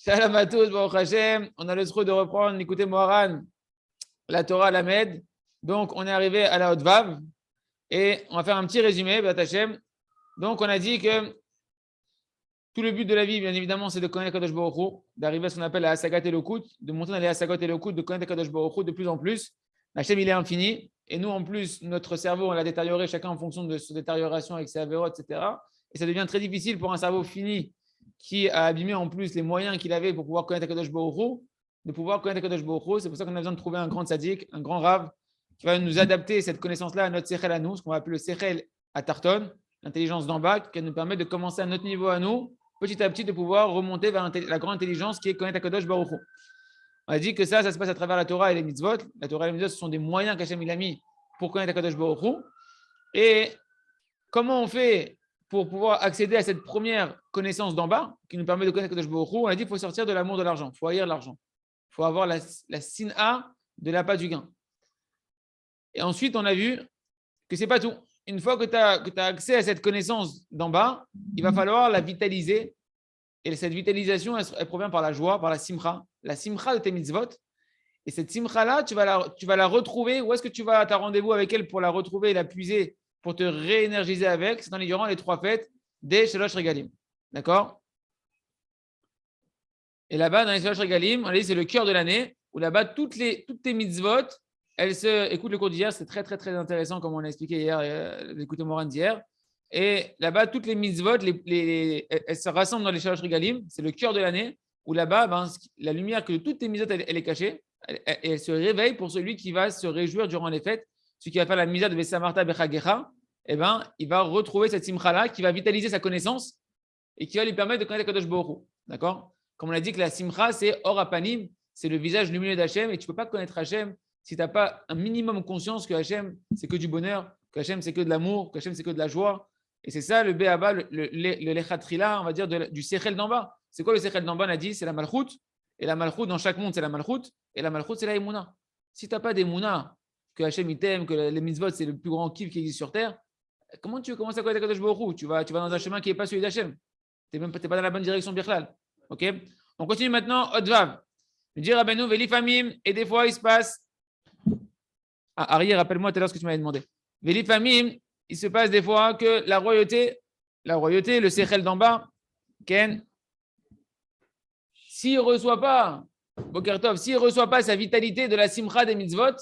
Shalom à tous, Baruch Hashem. On a le droit de reprendre, écoutez Moharan, la Torah, la Med. Donc, on est arrivé à la Haute Vav et on va faire un petit résumé, Bat Hashem. Donc, on a dit que tout le but de la vie, bien évidemment, c'est de connaître Kadosh Baruch Hu, d'arriver à ce qu'on appelle la Hasagat Elokut, de monter dans les Hasagat Elokut, de connaître Kadosh Baruch Hu de plus en plus. Hashem, il est infini. Et nous, en plus, notre cerveau, on l'a détérioré chacun en fonction de sa détérioration avec ses avérotes, etc. Et ça devient très difficile pour un cerveau fini qui a abîmé en plus les moyens qu'il avait pour pouvoir connaître Kadosh Baruch Hu, de pouvoir connaître Kadosh Baruch Hu. C'est pour ça qu'on a besoin de trouver un grand tzaddik, un grand rav, qui va nous adapter cette connaissance-là à notre sechel à nous, ce qu'on va appeler le sechel à Tarton, l'intelligence d'en bas, qui va nous permettre de commencer à notre niveau à nous, petit à petit, de pouvoir remonter vers la grande intelligence qui est connaître Kadosh Baruch Hu. On a dit que ça se passe à travers la Torah et les mitzvot. La Torah et les mitzvot, ce sont des moyens qu'Hachem il a mis pour connaître Kadosh Baruch Hu. Et comment on fait pour pouvoir accéder à cette première connaissance d'en bas, qui nous permet de connaître Kadosh Baruch Hu? On a dit qu'il faut sortir de l'amour de l'argent, il faut haïr l'argent. Il faut avoir la sin'a de l'appât du gain. Et ensuite, on a vu que ce n'est pas tout. Une fois que tu as accès à cette connaissance d'en bas, il va falloir la vitaliser. Et cette vitalisation, elle provient par la joie, par la simcha de tes mitzvot. Et cette simcha-là, tu vas la retrouver. Où est-ce que tu vas à ta rendez-vous avec elle pour la retrouver et la puiser, pour te réénergiser avec? C'est durant les 3 fêtes des Shalosh Regalim. D'accord? Et là-bas, dans les Shalosh Regalim, on a dit c'est le cœur de l'année, où là-bas, toutes tes mitzvot, écoute le cours d'hier, c'est très, très, très intéressant, comme on a expliqué hier, l'écoute Moran d'hier. Et là-bas, toutes les mitzvot, elles se rassemblent dans les Shalosh Regalim, c'est le cœur de l'année, où là-bas, la lumière que toutes tes mitzvot, elle est cachée, et elle se réveille pour celui qui va se réjouir durant les fêtes, celui qui va faire la mitzvah de Vesamarta Bechagecha, il va retrouver cette simcha-là qui va vitaliser sa connaissance et qui va lui permettre de connaître Kadosh Baruch Hu. D'accord? Comme on a dit que la simcha, c'est or apanim, c'est le visage lumineux d'Hachem, et tu ne peux pas connaître Hachem si tu n'as pas un minimum conscience que Hachem, c'est que du bonheur, que Hachem, c'est que de l'amour, que Hachem, c'est que de la joie. Et c'est ça le béaba, le lechatrila, on va dire, du sechel d'en bas. C'est quoi le sechel d'en bas? On a dit, c'est la malchut. Et la malchut, dans chaque monde, c'est la malchut. Et la malchut, c'est la émouna. Si tu n'as pas d'émouna, que Hachem il t'aime, que les mitzvot, c'est le plus grand kiff qui existe sur terre, comment tu veux commencer à connaître Kadosh Baruch Hu? Tu vas dans un chemin qui n'est pas celui d'Hachem. Tu n'es pas dans la bonne direction, Birklal. Ok? On continue maintenant, Odvav. Je dis Rabbeinu, Velifamim, et des fois, il se passe. Ah, Ari, rappelle-moi tout à l'heure ce que tu m'avais demandé. Velifamim, il se passe des fois que la royauté, le sechel d'en bas, Ken, s'il ne reçoit pas, Bokertov, s'il ne reçoit pas sa vitalité de la simcha des mitzvot,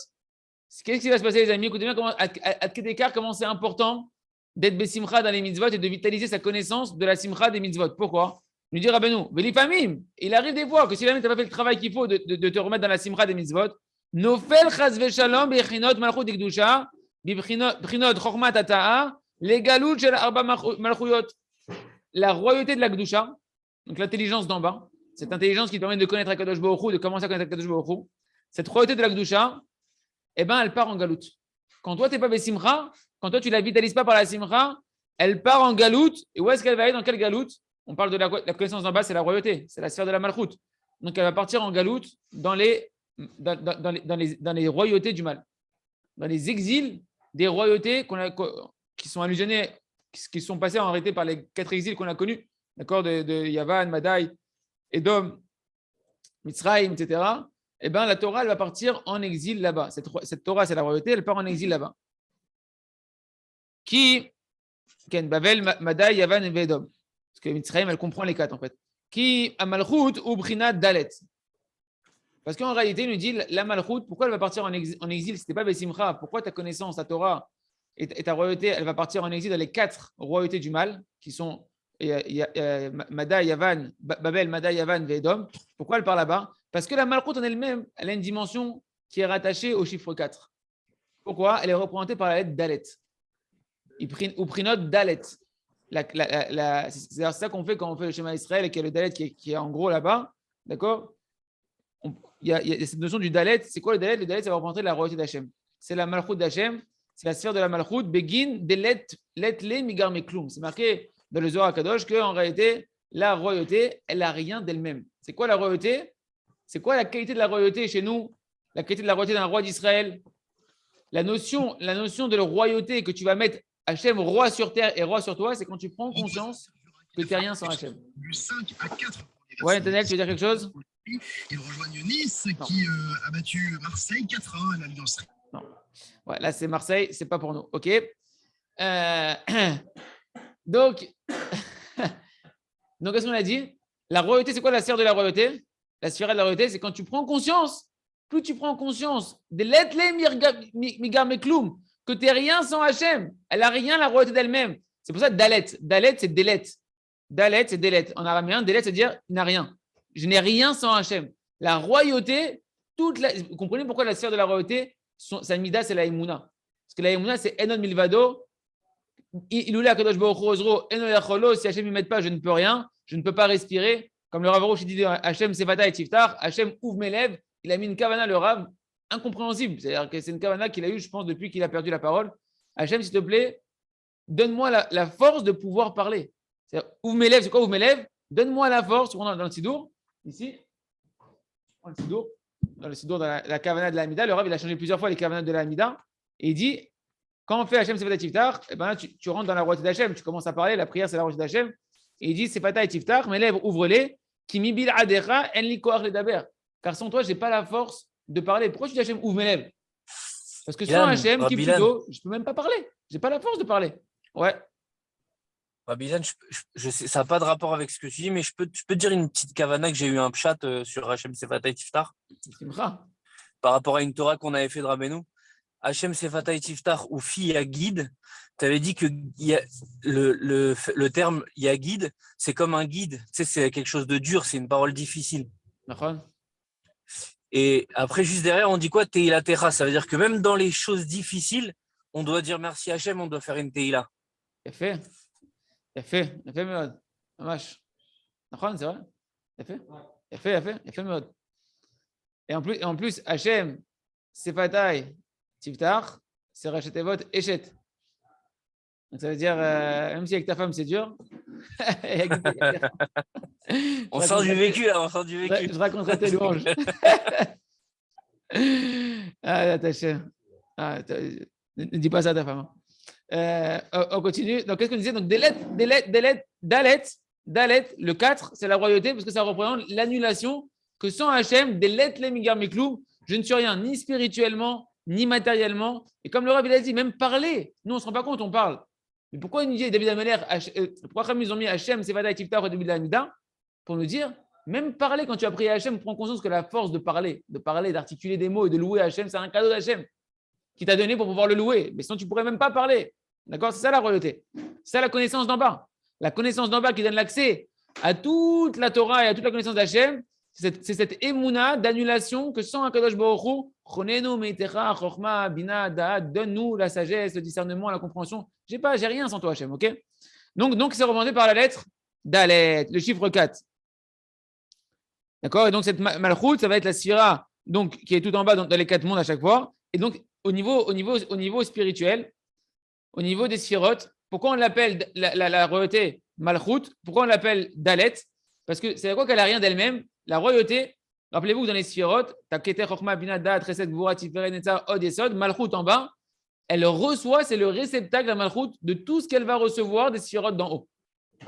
qu'est-ce qui va se passer, les amis? Écoutez bien comment c'est important d'être besimcha dans les mitzvot et de vitaliser sa connaissance de la simcha des mitzvot. Pourquoi? Nous dit Rabbeinu, Velifamim, il arrive des fois que si jamais tu n'as pas fait le travail qu'il faut de te remettre dans la simcha des mitzvot, Nofel chas v'shalom b'chinot malchut d'ikdusha, b'chinot chormat ata'a, les galut shel arba malchuyot. La royauté de la Gdusha, donc l'intelligence d'en bas, cette intelligence qui permet de connaître Akadosh Baruch Hu, de commencer à connaître Akadosh Baruch Hu, cette royauté de la Gdusha, elle part en galout. Quand toi, tu n'es pas Bessimcha, quand toi, tu ne la vitalises pas par la Simcha, elle part en galout. Et où est-ce qu'elle va aller? Dans quelle galout? On parle de la connaissance d'en bas, c'est la royauté, c'est la sphère de la Malchut. Donc, elle va partir en galout dans les royautés du mal, dans les exils des royautés qui sont allusionnées, qui sont passées en réalité par les 4 exils qu'on a connus, d'accord, de Yavan, Madai, Edom, Mitzrayim, etc. La Torah, elle va partir en exil là-bas. Cette Torah, c'est la royauté, elle part en exil là-bas. Qui Ken Bavel, Madai, Yavan et Edom. Parce que Mitzrayim, elle comprend les 4 en fait. Qui Amalchut ou Brinat Dalet. Parce qu'en réalité, il nous dit la Malchut, pourquoi elle va partir en exil? C'était pas Besimcha. Pourquoi ta connaissance, ta Torah et ta royauté, elle va partir en exil dans les 4 royautés du mal, qui sont Madai, Yavan, Babel, Madai, Yavan, Vedom. Pourquoi elle part là-bas? Parce que la Malchut en elle-même, elle a une dimension qui est rattachée au chiffre 4. Pourquoi? Elle est représentée par la lettre Dalet. Ou Prinot Dalet. C'est ça qu'on fait quand on fait le schéma Israël et qu'il y a le Dalet qui est en gros là-bas. D'accord? Il y a cette notion du Dalet. C'est quoi le Dalet? Le Dalet, ça va représenter la royauté d'Hachem. C'est la Malchut d'Hachem. C'est la sphère de la Malchut. Begin de let migar meklum. C'est marqué dans le Zohar Kadosh qu'en réalité, la royauté, elle n'a rien d'elle-même. C'est quoi la royauté? C'est quoi la qualité de la royauté chez nous? La qualité de la royauté d'un roi d'Israël? La notion de la royauté que tu vas mettre Hachem roi sur terre et roi sur toi, c'est quand tu prends conscience que tu n'es rien sans Hachem. Du 5 à 4 pour les Ouais, Nathaniel, tu veux dire quelque chose? Ils rejoignent Nice qui a battu Marseille 4-1 à l'Alliance. Non. Ouais, là, c'est Marseille, c'est pas pour nous. OK. Donc, qu'est-ce qu'on a dit? La royauté, c'est quoi la sphère de la royauté? La sphère de la royauté, c'est quand tu prends conscience, plus tu prends conscience de l'etle migar mekloum, que tu n'es rien sans Hachem. Elle n'a rien, la royauté d'elle-même. C'est pour ça Dalet. Dalet, c'est Délet. Dalet, c'est Délet. En araméen, Délet, c'est-à-dire il n'a rien. Je n'ai rien sans Hachem. La royauté, vous comprenez pourquoi la sphère de la royauté, sa mida, c'est la Emouna. Parce que la Emouna, c'est Enon Milvado. Il oula Kadosh Baruch Hu Ozro, Eno Yacholo, si Hachem ne m'aide pas, je ne peux rien, je ne peux pas respirer. Comme le Rav Arush dit Hachem Sefata et Tiftar, Hachem ouvre mes lèvres, il a mis une kavana, le Rav, incompréhensible. C'est-à-dire que c'est une kavana qu'il a eue, je pense, depuis qu'il a perdu la parole. Hachem, s'il te plaît, donne-moi la force de pouvoir parler. Ouvre mes lèvres, c'est quoi ouvre mes lèvres? Donne-moi la force, on est dans le Sidour, ici, dans le Sidour, dans la kavana de la Hamida. Le Rav, il a changé plusieurs fois les kavanas de la Hamida, et il dit, quand on fait Hachem Sefata et Tiftar, eh ben, tu rentres dans la royauté d'Hachem, tu commences à parler, la prière c'est la royauté d'Hachem, et il dit Sefata et Tiftar, mes lèvres ouvre-les, Kimi bil adecha en li koach ledaber, car sans toi, je n'ai pas la force de parler. Pourquoi tu dis Hachem ouvre mes lèvres? Parce que sans Hachem, qui plutôt, je ne peux même pas parler, je n'ai pas la force de parler. Ouais. Bilan, je sais, ça n'a pas de rapport avec ce que tu dis, mais je peux te dire une petite kavana que j'ai eu un pshat sur Hachem Sefata et Tiftar par rapport à une Torah qu'on avait fait de Rabbeinu. Hachem Sefata et Tiftar ou fi Yagid, tu avais dit que le terme Yagid, c'est comme un guide. Tu sais, c'est quelque chose de dur, c'est une parole difficile. Et après, juste derrière, on dit quoi? Teila Terra. Ça veut dire que même dans les choses difficiles, on doit dire merci Hachem, on doit faire une Teila. Il a fait, Meod. Mamash. C'est vrai? Il a fait, Meod. Et en plus, Hachem Sefata Tiftar, c'est Rachetevot Echet. Donc ça veut dire, même si avec ta femme c'est dur. On sent du vécu là, on sent du vécu. Je raconterai tes louanges. Attaché. Ne dis pas ça à ta femme. On continue. Donc qu'est-ce qu'on disait? Donc Dalet, le 4, c'est la royauté parce que ça représente l'annulation que sans Hachem, Dalet le migar miklou, je ne suis rien, ni spirituellement, ni matériellement. Et comme le Rav il a dit, même parler, nous on ne se rend pas compte, on parle. Mais pourquoi nous dit David Ameler, pourquoi ils ont mis Hachem, Sefata et Tiftar au début de la Hamida? Pour nous dire, même parler, quand tu as prié Hachem, prends conscience que la force de parler, d'articuler des mots et de louer Hachem, c'est un cadeau d'Hachem qui t'a donné pour pouvoir le louer. Mais sinon, tu ne pourrais même pas parler. D'accord? C'est ça la royauté. C'est ça la connaissance d'en bas. La connaissance d'en bas qui donne l'accès à toute la Torah et à toute la connaissance d'Hachem. C'est cette émouna d'annulation que sans Akadosh Baruch Hu, donne-nous la sagesse, le discernement, la compréhension. J'ai rien sans toi, Hachem, ok? Donc c'est représenté par la lettre Dalet, le chiffre 4. D'accord? Et donc cette Malchut, ça va être la Sphira, donc qui est tout en bas dans les 4 mondes à chaque fois. Et donc au niveau spirituel, au niveau des Sphirotes, pourquoi on l'appelle la royauté Malchut? Pourquoi on l'appelle Dalet? Parce que c'est quoi qu'elle n'a rien d'elle-même? La royauté, rappelez-vous dans les Sphirotes, Taketer, Chochma, Bina, Da'at, Chesed, Gvura, Tiferet, Netzar, Od, Esod, Malchut en bas, elle reçoit, c'est le réceptacle, la Malchut, de tout ce qu'elle va recevoir des Sphirotes d'en haut.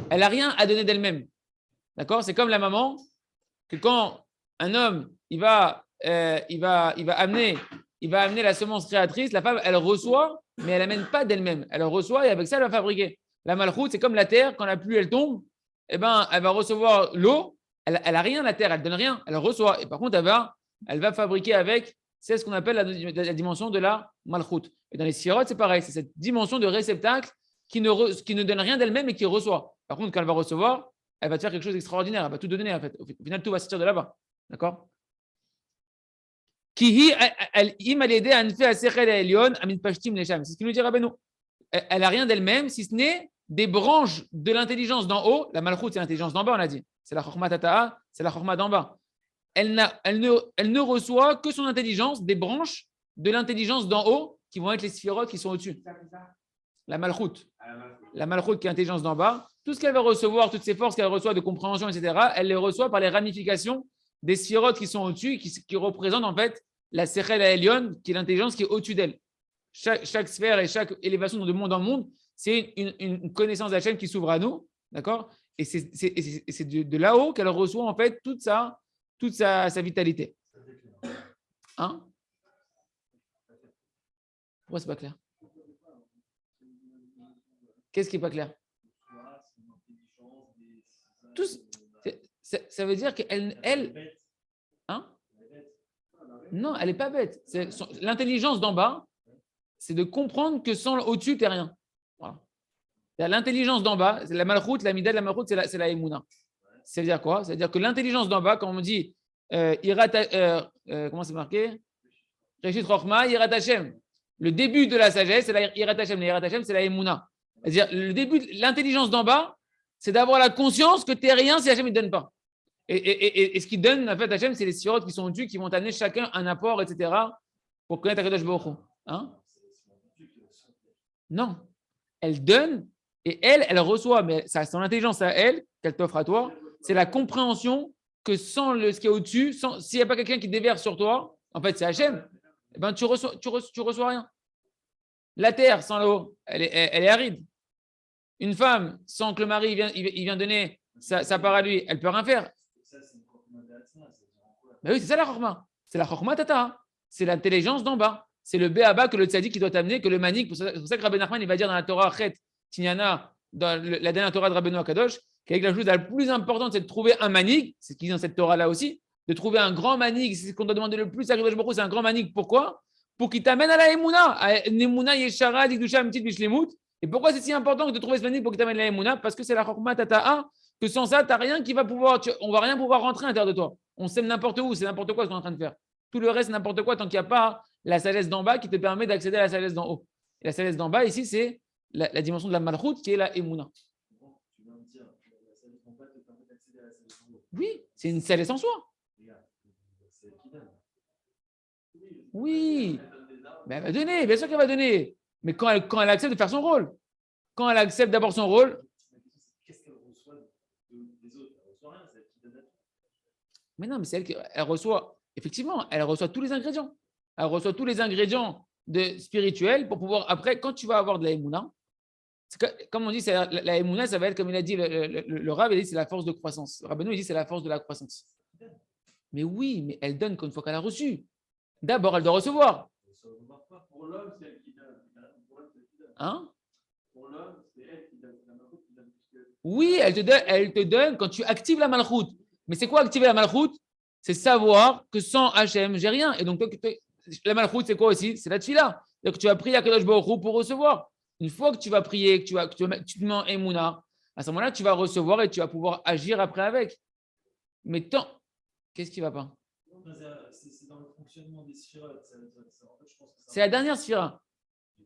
Elle n'a rien à donner d'elle-même. D'accord? C'est comme la maman, que quand un homme, il va amener la semence créatrice, la femme, elle reçoit, mais elle n'amène pas d'elle-même. Elle reçoit et avec ça, elle va fabriquer. La Malchut, c'est comme la terre, quand la pluie, elle tombe, eh ben, elle va recevoir l'eau. Elle n'a rien, la terre, elle ne donne rien, elle reçoit. Et par contre, elle va fabriquer avec, c'est ce qu'on appelle la dimension de la Malchut. Et dans les Sphirot, c'est pareil, c'est cette dimension de réceptacle qui ne donne rien d'elle-même et qui reçoit. Par contre, quand elle va recevoir, elle va te faire quelque chose d'extraordinaire, elle va tout te donner en fait. Au final, tout va sortir de là-bas. D'accord? C'est ce qu'il nous dit Rabbeinu. Elle n'a rien d'elle-même, si ce n'est des branches de l'intelligence d'en haut. La Malchut, c'est l'intelligence d'en bas, on a dit. C'est la Chochma Tata'a, c'est la Chochma d'en bas. Elle ne reçoit que son intelligence, des branches de l'intelligence d'en haut, qui vont être les Sphirotes qui sont au-dessus. La Malchut. La Malchut qui est l'intelligence d'en bas. Tout ce qu'elle va recevoir, toutes ces forces qu'elle reçoit de compréhension, etc., elle les reçoit par les ramifications des Sphirotes qui sont au-dessus, qui représentent en fait la Sechel Elyon, qui est l'intelligence qui est au-dessus d'elle. Chaque sphère et chaque élévation de monde en monde, c'est une connaissance d'Hachem qui s'ouvre à nous. D'accord? Et c'est de là-haut qu'elle reçoit en fait toute sa vitalité. Hein? Pourquoi c'est pas clair? Qu'est-ce qui n'est pas clair? Ça veut dire qu'elle, hein? Non, elle n'est pas bête. L'intelligence d'en bas, c'est de comprendre que sans au-dessus, tu n'es rien. Voilà. L'intelligence d'en bas, la malchoute, la mida de la malchoute, c'est la émouna. Ça veut dire quoi? Ça veut dire que l'intelligence d'en bas, quand on me dit comment c'est marqué? Réchit Rochma, Yirat Hashem. Le début de la sagesse, c'est la Yirat Hashem. La Yirat Hashem, c'est la émouna. C'est-à-dire, le début, l'intelligence d'en bas, c'est d'avoir la conscience que tu n'es rien si Hashem ne te donne pas. Et ce qui donne, en fait, Hashem, c'est les sirotes qui sont au-dessus, qui vont amener chacun un apport, etc., pour connaître Akadosh Baruch Hu. Hein? Non. Elle donne et elle reçoit. Mais c'est son intelligence à elle, qu'elle t'offre à toi, c'est la compréhension que sans ce qui est au-dessus, s'il n'y a pas quelqu'un qui déverse sur toi, en fait, c'est Hashem, eh ben, tu reçois rien. La terre sans l'eau, elle est aride. Une femme, sans que le mari il vient donner sa part à lui, elle ne peut rien faire. Ben oui, c'est ça la chokma. C'est la chokma tata. C'est l'intelligence d'en bas. C'est le béaba que le tzaddik qui doit t'amener, que le manik. Pour ça que Rabbi Nachman il va dire dans la Torah Chet Tinyana, dans la dernière Torah de Rabbeinu Akadosh, qu'avec la chose la plus importante, c'est de trouver un manik. C'est ce qu'il dit dans cette Torah-là aussi. De trouver un grand manik. C'est ce qu'on doit demander le plus à Akadosh Baruch Hu, c'est un grand manik. Pourquoi? Pour qu'il t'amène à la Emouna. À Emouna Yeshara, Dikdusha, Mtit, Bishlemut. Et pourquoi c'est si important de trouver ce manik pour qu'il t'amène à la Emouna? Parce que c'est la chokma tata, que sans ça, tu n'as rien qui va pouvoir. On ne va rien pouvoir rentrer à l'intérieur de toi. On sème n'importe où, c'est n'importe quoi ce qu'on est en train de faire. Tout le reste, n'importe quoi, tant qu'il n'y a pas la sagesse d'en bas qui te permet d'accéder à la sagesse d'en haut. Et la sagesse d'en bas, ici, c'est la dimension de la malchoute qui est la émouna. Oui, c'est une sagesse en soi. Oui, mais elle va donner, bien sûr qu'elle va donner. Mais quand elle accepte de faire son rôle, quand elle accepte d'abord son rôle. Qu'est-ce qu'elle reçoit des autres? Elle reçoit rien, c'est elle qui donne à tout. Mais non, mais c'est elle qui reçoit, effectivement, elle reçoit tous les ingrédients. Elle reçoit tous les ingrédients spirituels pour pouvoir, après, quand tu vas avoir de la émouna, comme on dit, la émouna, ça va être, comme il a dit, le Rav, il dit c'est la force de croissance. Le Rabbeinu, il dit c'est la force de la croissance. Mais oui, mais elle donne qu'une fois qu'elle a reçu. D'abord, elle doit recevoir. Pour l'homme, c'est elle qui donne. Hein? Pour l'homme, c'est elle qui donne. Oui, elle te donne quand tu actives la malchoute. Mais c'est quoi activer la malchoute? C'est savoir que sans Hachem, j'ai rien. Et donc, la malchoute, c'est quoi aussi? C'est la tfila. C'est-à-dire que tu vas prier à Kadosh Baruch Hu pour recevoir. Une fois que tu vas prier, que tu te mets en émouna, à ce moment-là, tu vas recevoir et tu vas pouvoir agir après avec. Mais tant, qu'est-ce qui ne va pas? C'est dans le fonctionnement des sphirotes. C'est la dernière sphira. Je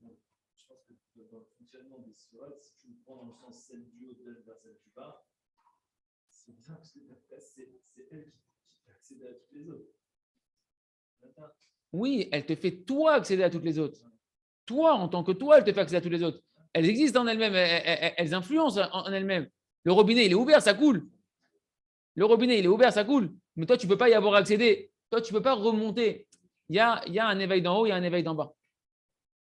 pense que dans le fonctionnement des sphirotes, si tu le prends dans le sens celle du haut vers celle du bas, c'est bien parce que c'est elle qui accède à toutes les autres. Oui, elle te fait toi accéder à toutes les autres. Toi, en tant que toi, elle te fait accéder à toutes les autres. Elles existent en elles-mêmes, elles influencent en elles-mêmes. Le robinet, il est ouvert, ça coule. Le robinet, il est ouvert, ça coule. Mais toi, tu ne peux pas y avoir accédé. Toi, tu ne peux pas remonter. Il y a un éveil d'en haut, il y a un éveil d'en bas.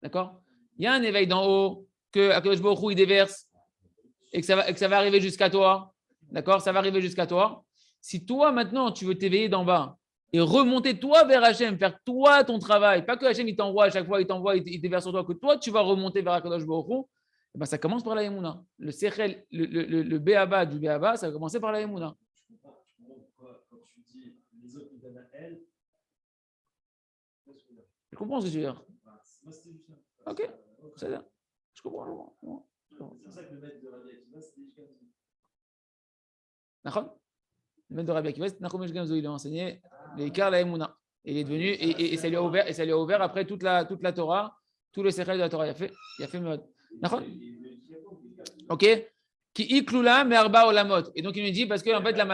D'accord? Il y a un éveil d'en haut que Akadosh Baruch Hu, il déverse et que ça va arriver jusqu'à toi. D'accord? Ça va arriver jusqu'à toi. Si toi, maintenant, tu veux t'éveiller d'en bas et remonter toi vers Hachem, faire toi ton travail, pas que Hachem, il t'envoie à chaque fois, il t'envoie, il déverse sur toi, que toi, tu vas remonter vers Akadosh Baruch Hu, ben, ça commence par la Emouna. Le Sechel, le Béaba du Béaba, ça va commencer par la Emouna. Je comprends pourquoi, quand tu dis les autres ils donnent à elle. Je comprends ce que tu veux dire. Moi, c'était juste ok, c'est bien. Je comprends. C'est pour ça que le maître de Rabbi Akiva, c'était Ishkamzi. D'accord? Le maître de Rabbi Akiva, c'était Nachum Ishkamzi. Il a enseigné les Ikar la Emouna. Il est devenu, et ça lui a ouvert après toute la Torah, tout le Sechel de la Torah. Il a fait mode. D'accord? Ok? Qui iklula merba olamot. Et donc il nous dit, parce que en fait, la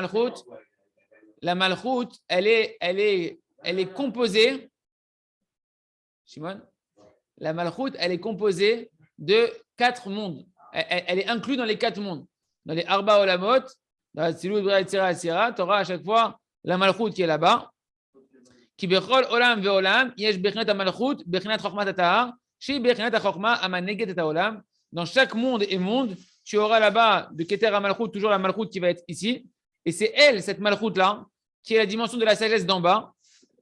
malchoute, elle est composée. Shimon, la malchoute, elle est composée de 4 mondes. Elle est inclue dans les 4 mondes. Dans les Arba Olamot, dans la Tzilut, Bria, Etzira, tu auras à chaque fois la malchoute qui est là-bas. Qui bechol olam ve olam, yesh bechinat ha-malchout, bechinat chokhmat ha-tahar, shi bechinat ha-chokhma amaneget et ha-olam. Dans chaque monde et monde, tu auras là-bas de Keter à Malchut, toujours la Malchut qui va être ici. Et c'est elle, cette Malchut-là, qui est la dimension de la sagesse d'en bas,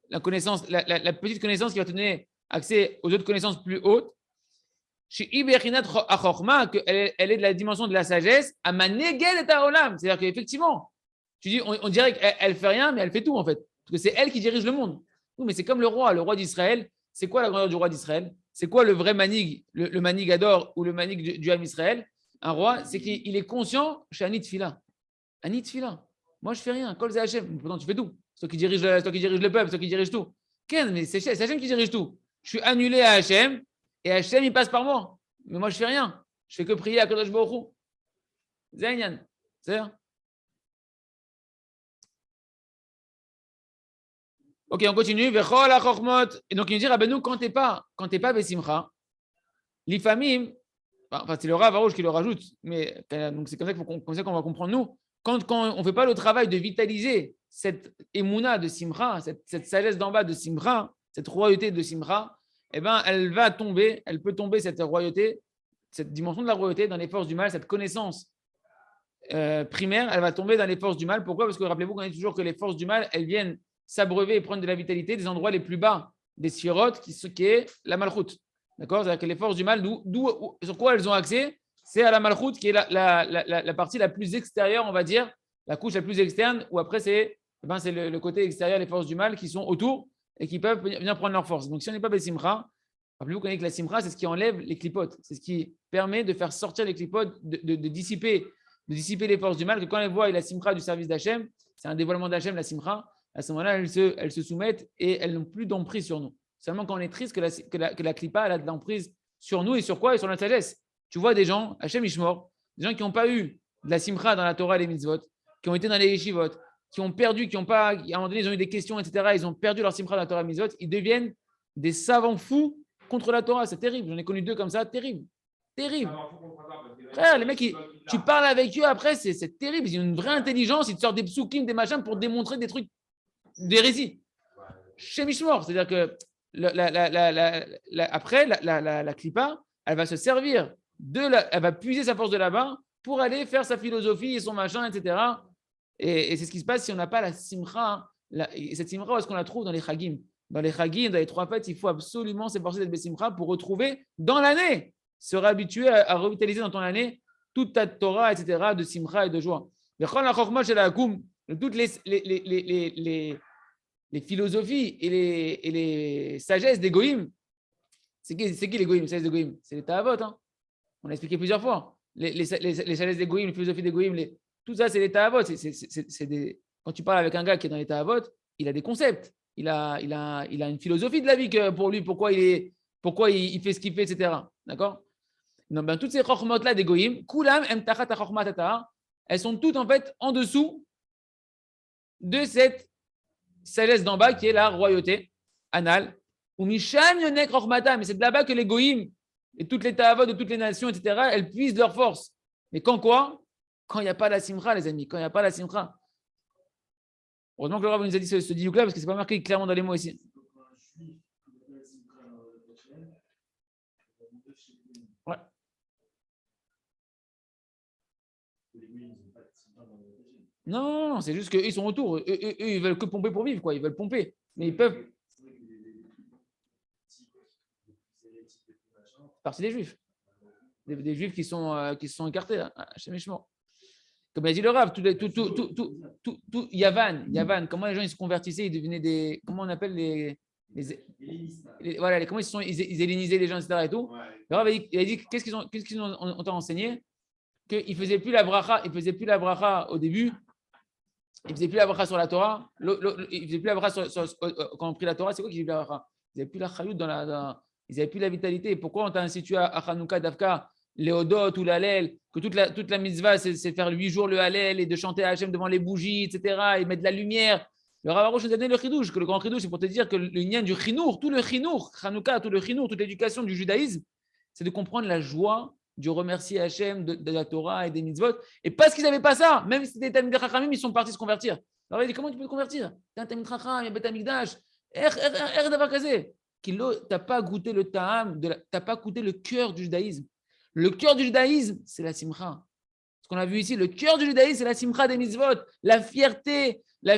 la connaissance, la petite connaissance qui va te donner accès aux autres connaissances plus hautes. Chez Iberinat Achorma, qu'elle est de la dimension de la sagesse, à Manegel et Taolam. C'est-à-dire qu'effectivement, tu dis, on dirait qu'elle ne fait rien, mais elle fait tout en fait. Parce que c'est elle qui dirige le monde. Oui, mais c'est comme le roi d'Israël. C'est quoi la grandeur du roi d'Israël? C'est quoi le vrai manig, le manigador ou le manig du Ham Israël? Un roi, c'est qu'il est conscient chez Anit Fila. Anit Fila. Moi, je fais rien. Kol Hachem. Pourtant, tu fais tout. C'est toi qui dirige le peuple, c'est toi qui dirige tout. Ken, mais c'est Hachem qui dirige tout. Je suis annulé à Hachem et Hachem, il passe par moi. Mais moi, je fais rien. Je fais que prier à Kadosh Baruch Hu. Zainyan. C'est ça? Ok, on continue. Et donc, il nous dit, Rabbeinu, quand tu n'es pas Besimcha, l'ifamim, enfin, c'est le Rav Arouche qui le rajoute, mais donc c'est comme ça qu'on va comprendre nous. Quand on ne fait pas le travail de vitaliser cette émouna de Simcha, cette sagesse d'en bas de Simcha, cette royauté de Simcha, eh ben, elle peut tomber cette royauté, cette dimension de la royauté dans les forces du mal, cette connaissance primaire, elle va tomber dans les forces du mal. Pourquoi? Parce que rappelez-vous qu'on dit toujours que les forces du mal, elles viennent s'abreuver et prendre de la vitalité des endroits les plus bas des sphirotes, qui est la malchoute. D'accord? C'est-à-dire que les forces du mal, sur quoi elles ont accès? C'est à la malchoute qui est la partie la plus extérieure, on va dire, la couche la plus externe, où après c'est le côté extérieur, les forces du mal qui sont autour et qui peuvent venir prendre leur force. Donc si on n'est pas Bessimcha, rappelez-vous que la Simcha, c'est ce qui enlève les clipotes, c'est ce qui permet de faire sortir les clipotes, de dissiper les forces du mal, que quand elles voient la Simcha du service d'Hachem, c'est un dévoilement d'Hachem, la Simcha, à ce moment-là, elles se soumettent et elles n'ont plus d'emprise sur nous. Seulement quand on est triste, que la clipa elle a de l'emprise sur nous et sur quoi? Et sur notre sagesse. Tu vois des gens, Hachem Ishmor, des gens qui n'ont pas eu de la Simcha dans la Torah et les mitzvot, qui ont été dans les yeshivot, qui ont perdu, à un moment donné, ils ont eu des questions, etc. Ils ont perdu leur Simcha dans la Torah et les mitzvot, ils deviennent des savants fous contre la Torah. C'est terrible. J'en ai connu 2 comme ça, terrible. Terrible. Frère, les mecs, tu parles avec eux après, c'est terrible. Ils ont une vraie intelligence, ils te sortent des psukim, des machins pour démontrer des trucs d'hérésie. Chez Mishmor, c'est-à-dire que après, la clipa, elle va se servir elle va puiser sa force de là-bas pour aller faire sa philosophie et son machin, etc. Et c'est ce qui se passe si on n'a pas la simcha. Et cette simcha, où est-ce qu'on la trouve? Dans les chagim. Dans les chagim, dans les 3 fêtes, il faut absolument s'efforcer d'être besimcha pour retrouver dans l'année, se réhabituer à revitaliser dans ton année toute ta Torah, etc., de simcha et de joie. Toutes les philosophies et les sagesses des goïms, c'est qui les goïms? Les sagesses des goïms, c'est les ta'avot. Hein. On l'a expliqué plusieurs fois. Les sagesses des goïms, les philosophies des goïms, tout ça, c'est les ta'avot. Quand tu parles avec un gars qui est dans les ta'avot, il a des concepts. Il a une philosophie de la vie pour lui, pourquoi il fait ce qu'il fait, etc. D'accord? Donc, toutes ces chokhmot-là des goïms, kulam em tachat chokhmat tata, elles sont toutes en fait en dessous de cette sagesse d'en bas qui est la royauté anale. Ou misham yonek chokhmata, mais c'est de là-bas que les goïms et toutes les ta'avot de toutes les nations, etc., elles puisent leur force. Mais quand quoi? Quand il n'y a pas la simcha, les amis, quand il n'y a pas la simcha. Heureusement que le Rav nous a dit ce dialogue-là, parce que ce n'est pas marqué clairement dans les mots ici. Ouais. Non, c'est juste qu'eux, ils sont autour. Eux, ils veulent que pomper pour vivre, quoi. Ils veulent pomper. Mais ils peuvent. Partie des Juifs. Des Juifs qui sont écartés, là, chez Mishmor. Comme a dit le Rav, tout Yavan, comment les gens ils se convertissaient, ils devenaient des. Comment on appelle voilà, comment ils hellénisaient les gens, etc. Et tout. Ouais. Le Rav il a dit qu'est-ce qu'ils ont enseigné? Qu'ils ne faisaient plus la bracha au début. Ils ne faisaient plus la bracha sur la Torah. Ils ne faisaient plus la bracha quand on prit la Torah. C'est quoi qu'ils faisaient la bracha? Ils n'avaient plus la chayout ils n'avaient plus la vitalité. Pourquoi on t'a institué à Hanouka, Davka, les Odot ou l'Halel, que toute la mitzvah, c'est faire 8 jours le Halel et de chanter à Hachem devant les bougies, etc. et mettre de la lumière. Le Rav Arouche nous a donné le chidouche, que le grand chidouche, c'est pour te dire que le lien du chinour, tout le chinour, Hanouka, tout le chinour, toute l'éducation du judaïsme, c'est de comprendre la joie du remercier Hachem de la Torah et des mitzvot. Et parce qu'ils n'avaient pas ça, même si c'était des Talmidei Chachamim, ils sont partis se convertir. Alors il dit, comment tu peux te convertir? Tu es un Talmid Chacham, il y a Bet Amikdash. Tu n'as pas goûté le ta'am, tu n'as pas goûté le cœur du judaïsme. Le cœur du judaïsme, c'est la simcha. qu'on a vu ici, le cœur du judaïsme, c'est la simcha des mitzvot, la fierté de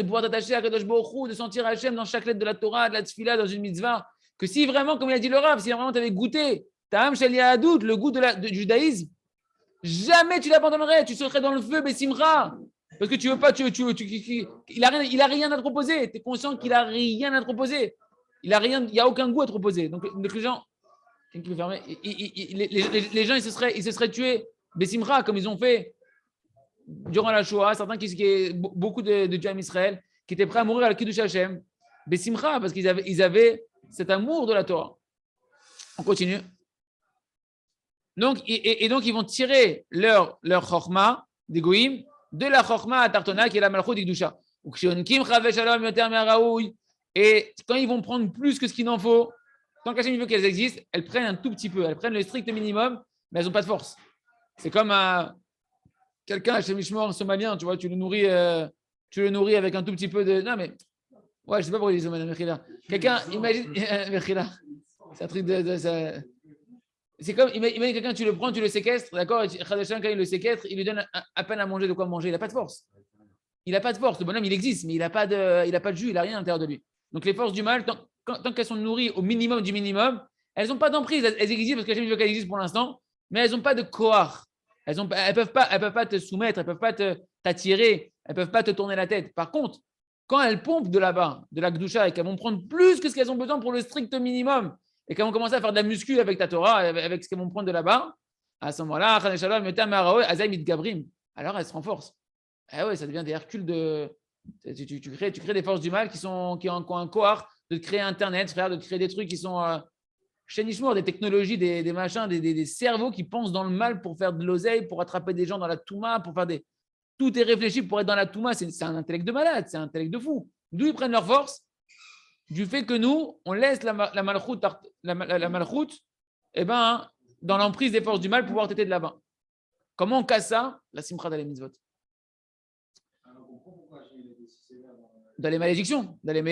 pouvoir t'attacher à Kadosh Baruch Hu, de sentir Hachem dans chaque lettre de la Torah, de la tefila, dans une mitzvah. Que si vraiment, comme il a dit le Rav, si vraiment tu avais goûté Ta'am Shel Yahadut, le goût du judaïsme, jamais tu l'abandonnerais, tu serais dans le feu, Bessimcha. Parce que tu veux pas, il a rien à te proposer. Tu es conscient qu'il a rien à te proposer. Il n'y a aucun goût à te proposer. Donc les gens, qui peut fermer, les gens, ils se seraient tués, Bessimcha, comme ils ont fait durant la Shoah, beaucoup de Juifs Israël qui étaient prêts à mourir à la Kiddush Hashem, Bessimcha, parce qu'ils avaient cet amour de la Torah. On continue. Donc, ils vont tirer leur chorma des goïms de la chorma à Tartona, qui est la malchut d'Ikdusha. Et quand ils vont prendre plus que ce qu'il en faut, tant qu'Hachem veut qu'elles existent, elles prennent un tout petit peu, elles prennent le strict minimum, mais elles n'ont pas de force. C'est comme quelqu'un, Hachem Ishmor, un somalien, tu vois, tu le nourris avec un tout petit peu de. Non, mais. Ouais, je ne sais pas pourquoi il dit Somalien, Mechila. Quelqu'un, imagine. Mechila. C'est un truc de. C'est comme, imagine quelqu'un, tu le prends, tu le séquestres, d'accord? Khadashan, quand il le séquestre, il lui donne à peine à manger de quoi manger. Il n'a pas de force. Il n'a pas de force. Le bonhomme, il existe, mais il n'a pas de jus, il n'a rien à l'intérieur de lui. Donc, les forces du mal, tant qu'elles sont nourries au minimum du minimum, elles n'ont pas d'emprise. Elles existent parce que j'aime veut qu'elles existent pour l'instant, mais elles n'ont pas de koar. Elles ne peuvent pas te soumettre, elles ne peuvent pas t'attirer, elles ne peuvent pas te tourner la tête. Par contre, quand elles pompent de là-bas, de la Gdusha, et qu'elles vont prendre plus que ce qu'elles ont besoin pour le strict minimum, et qu'elles vont commencer à faire de la muscu avec ta Torah, avec ce qu'elles vont prendre de là-bas, à ce moment-là, alors elles se renforcent. Ah ouais, ça devient des Hercules tu crées des forces du mal qui ont un cohort de créer Internet, frère, de créer des trucs qui sont chez Nishmour, des technologies, des machins, des cerveaux qui pensent dans le mal pour faire de l'oseille, pour attraper des gens dans la Touma, pour faire des. Tout est réfléchi pour être dans la Touma. C'est un intellect de malade, c'est un intellect de fou. D'où ils prennent leur force? Du fait que nous, on laisse la malchoute, dans l'emprise des forces du mal, pouvoir t'aider de là-bas. Comment on casse ça? La simcha d'Alem Mitzvot. Dans les malédictions. C'est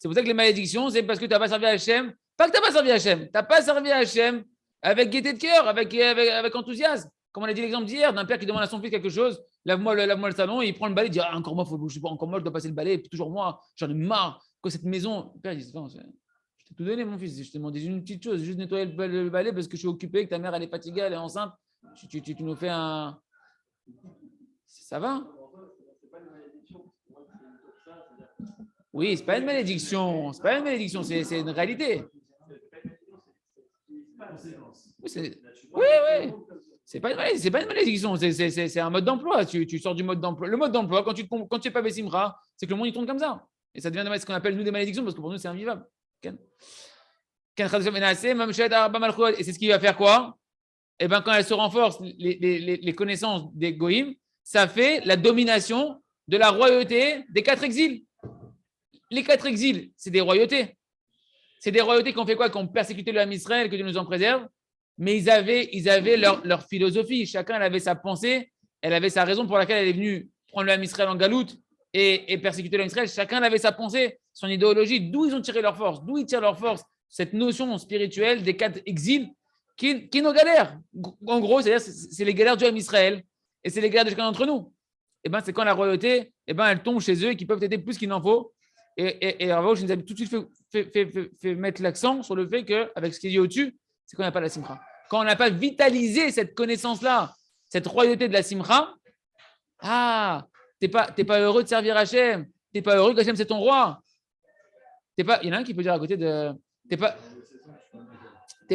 pour ça que les malédictions, c'est parce que tu n'as pas servi à Hachem. Pas que tu n'as pas servi à Hachem. Tu n'as pas servi à Hachem avec gaieté de cœur, avec enthousiasme. Comme on a dit l'exemple d'hier, d'un père qui demande à son fils quelque chose, lave-moi le salon, et il prend le balai, il dit encore moi, je dois passer le balai, toujours moi, j'en ai marre. Quoi, cette maison? Le père dit non, je t'ai tout donné, mon fils, je t'ai demandé une petite chose, juste nettoyer le balai parce que je suis occupé, que ta mère elle est fatiguée, elle est enceinte. Tu nous fais un. Ça va? Oui, c'est pas une malédiction, c'est une réalité. Oui. C'est pas une malédiction, c'est un mode d'emploi. Tu sors du mode d'emploi. Le mode d'emploi, quand tu n'es pas Bessimra, c'est que le monde il tourne comme ça. Et ça devient ce qu'on appelle nous des malédictions parce que pour nous c'est invivable. Et c'est ce qui va faire quoi? Eh bien, quand elles se renforcent, les connaissances des Goïm, ça fait la domination de la royauté des 4 exils. Les 4 exils, c'est des royautés. C'est des royautés qui ont fait quoi? Qui ont persécuté le Ham Israël, que Dieu nous en préserve. Mais ils avaient leur philosophie. Chacun avait sa pensée. Elle avait sa raison pour laquelle elle est venue prendre le Ham Israël en galoute et persécuter le Ham Israël. Chacun avait sa pensée, son idéologie. D'où ils ont tiré leur force? D'où ils tirent leur force? Cette notion spirituelle des 4 exils qui nos galères. En gros, c'est les galères du Ham Israël et c'est les galères de chacun d'entre nous. Et ben, c'est quand la royauté, elle tombe chez eux et qu'ils peuvent aider plus qu'il n'en faut. Et Rav je nous avais tout de suite fait mettre l'accent sur le fait qu'avec ce qui est dit au-dessus, c'est qu'on n'a pas la simcha. Quand on n'a pas vitalisé cette connaissance-là, cette royauté de la simcha, t'es pas heureux de servir Hachem, t'es pas heureux qu'Hachem c'est ton roi. Il y en a un qui peut dire à côté de t'es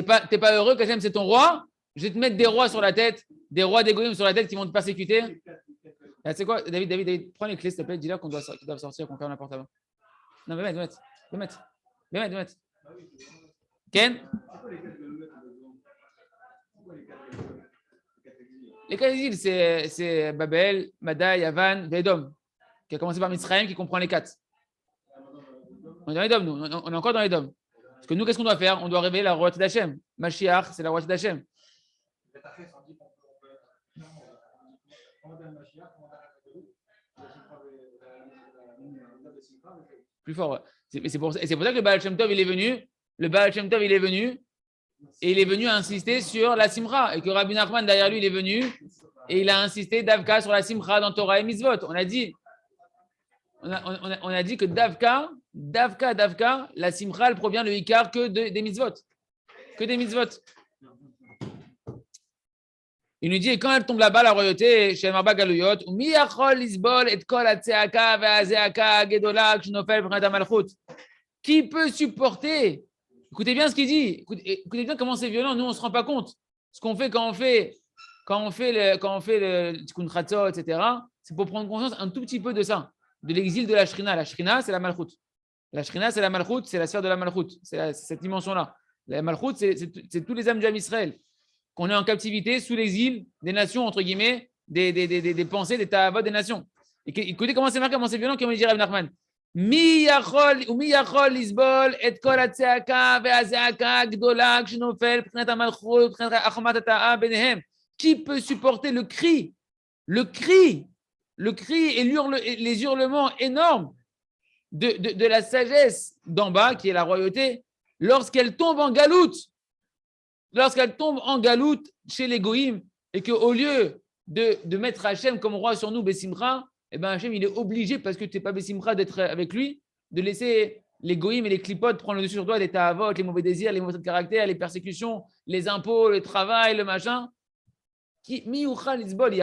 pas heureux qu'Hachem c'est ton roi, je vais te mettre des rois sur la tête, des rois d'égoïsme sur la tête qui vont te persécuter. Tu sais quoi, David, prends les clés s'il te plaît, dis-leur qu'ils doivent sortir, qu'on ferme la porte avant. Non, mais mettre. Ken? Les 4 exils, c'est Babel, Madaï, Yavan, Vedom, qui a commencé par Mitzrayim, qui comprend les 4. On est dans les dômes, nous. On est encore dans les dômes. Parce que nous, qu'est-ce qu'on doit faire? On doit révéler la royauté d'Hachem. Mashiach, c'est la royauté d'Hachem. Plus fort. C'est pour ça que le Baal Shem Tov, il est venu. Le Baal Shem Tov, il est venu Et il est venu insister sur la simcha. Et que Rabbi Nachman, derrière lui, il est venu et il a insisté Davka sur la simcha dans Torah et Mitzvot. On a dit que Davka, la simcha, elle provient le Ikar que des Mitzvot. Que des Mitzvot. Il nous dit, et quand elle tombe là-bas, la royauté, chez Marba Galouyot, Mi yachol lisbol et kol atzeaka ve'azeaka gedola kshnofel b'chinat malchut. Qui peut supporter? Écoutez bien ce qu'il dit. Écoutez bien comment c'est violent. Nous, on ne se rend pas compte. Ce qu'on fait quand on fait le tikkun chatzot, etc., c'est pour prendre conscience un tout petit peu de ça, de l'exil de la shrina. La shrina, c'est la malchut. La shrina, c'est la malchut, c'est la sphère de la malchut. C'est cette dimension-là. La malchut, c'est tous les âmes du Ham Israël. Qu'on est en captivité sous l'exil des nations, entre guillemets, des pensées, des ta'avot des nations. Et écoutez comment c'est marqué, comment c'est violent, comme il dit Rabbi Nachman. Mi yachol lisbol et kol atzeaka ve'azeaka gdola kshenofel p'chinat hamalchut p'chinat hachmat hata'a benehem. Qui peut supporter le cri et les hurlements énormes de la sagesse d'en bas, qui est la royauté, lorsqu'elle tombe en galoute? Lorsqu'elle tombe en galoute chez les goïms et qu'au lieu de mettre Hachem comme roi sur nous, Bessimra, eh ben Hachem il est obligé, parce que tu n'es pas Bessimra, d'être avec lui, de laisser les goïms et les clipotes prendre le dessus sur toi, les ta'avot, les mauvais désirs, les mauvais caractères, les persécutions, les impôts, le travail, le machin.